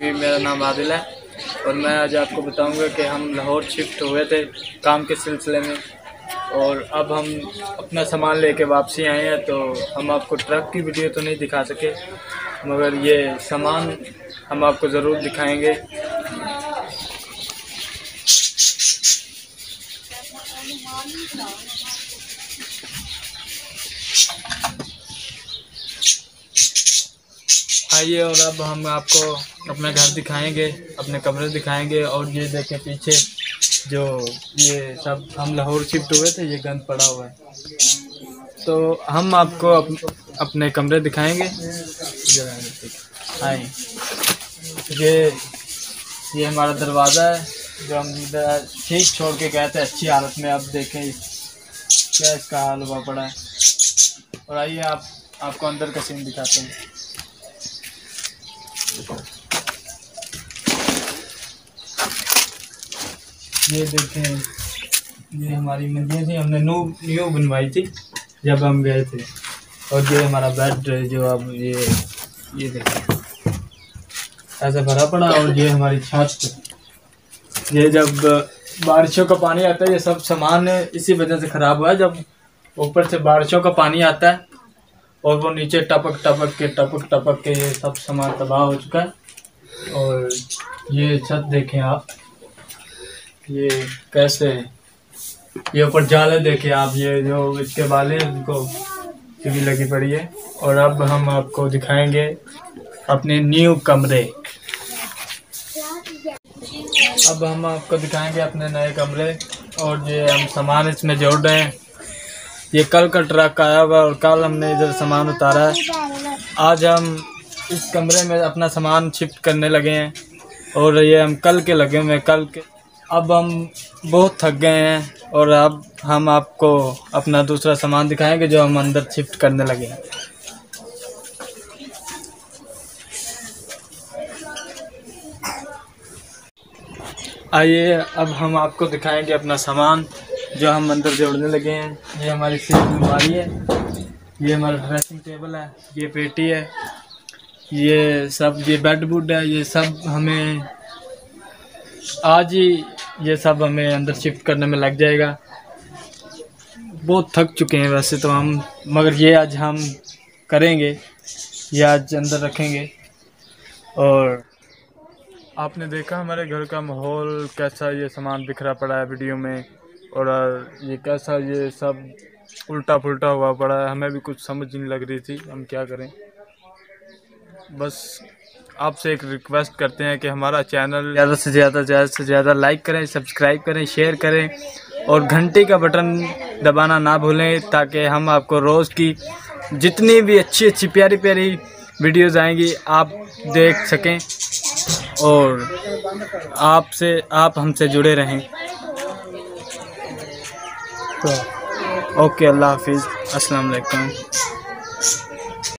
मेरा नाम आदिल है और मैं आज आपको बताऊंगा कि हम लाहौर शिफ्ट हुए थे काम के सिलसिले में और अब हम अपना सामान लेके वापसी आए हैं। तो हम आपको ट्रक की वीडियो तो नहीं दिखा सके मगर ये सामान हम आपको ज़रूर दिखाएंगे। आइए और अब हम आपको अपना घर दिखाएंगे, अपने कमरे दिखाएंगे। और ये देखें पीछे जो ये सब हम लाहौर शिफ्ट हुए थे, ये गंद पड़ा हुआ है। तो हम आपको अपने कमरे दिखाएंगे। आए, ये हमारा दरवाज़ा है जो हम ठीक छोड़ के गए थे अच्छी हालत में। अब देखें क्या इसका हाल हुआ पड़ा है। और आइए आपको अंदर का सीन दिखाते हैं। ये देखें, ये हमारी मंजिल थी, हमने न्यू बनवाई थी जब हम गए थे। और ये हमारा बेड जो अब ये देखें ऐसा भरा पड़ा। और ये हमारी छत, ये जब बारिशों का पानी आता है ये सब सामान इसी वजह से ख़राब हुआ है। जब ऊपर से बारिशों का पानी आता है और वो नीचे टपक टपक के ये सब सामान तबाह हो चुका है। और ये छत देखें आप, ये कैसे, ये ऊपर जाले देखें आप, ये जो इसके बाले इनको भी लगी पड़ी है। और अब हम आपको दिखाएंगे अपने न्यू कमरे। अब हम आपको दिखाएंगे अपने नए कमरे। और ये हम सामान इसमें जोड़ रहे हैं। ये कल का ट्रक आया हुआ और कल हमने इधर सामान उतारा है। आज हम इस कमरे में अपना सामान शिफ्ट करने लगे हैं और ये हम कल के लगे हुए हैं। अब हम बहुत थक गए हैं और अब हम आपको अपना दूसरा सामान दिखाएंगे जो हम अंदर शिफ्ट करने लगे हैं। आइए अब हम आपको दिखाएंगे अपना सामान जो हम अंदर जोड़ने लगे हैं। ये हमारी सीट अलमारी है, ये हमारा ड्रेसिंग टेबल है, ये पेटी है, ये सब, ये बेड बुड है। ये सब हमें आज ही ये सब हमें अंदर शिफ्ट करने में लग जाएगा। बहुत थक चुके हैं वैसे तो हम, मगर ये आज हम करेंगे, ये आज अंदर रखेंगे। और आपने देखा हमारे घर का माहौल कैसा, ये सामान बिखरा पड़ा है वीडियो में। और ये कैसा, ये सब उल्टा पुल्टा हुआ पड़ा है। हमें भी कुछ समझ नहीं लग रही थी हम क्या करें। बस आपसे एक रिक्वेस्ट करते हैं कि हमारा चैनल ज़्यादा से ज़्यादा लाइक करें, सब्सक्राइब करें, शेयर करें और घंटी का बटन दबाना ना भूलें ताकि हम आपको रोज़ की जितनी भी अच्छी प्यारी वीडियोज़ आएंगी आप देख सकें और आप हमसे जुड़े रहें। तो ओके, अल्लाह हाफिज़, अस्सलाम वालेकुम।